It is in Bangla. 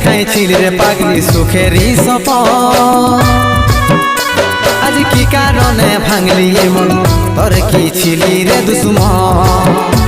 দেখাইছিল রে পাগলি সুখেরই সপন আজ কি কারণে ভাঙলি মন তোর কি ছিলি রে দুশ্মন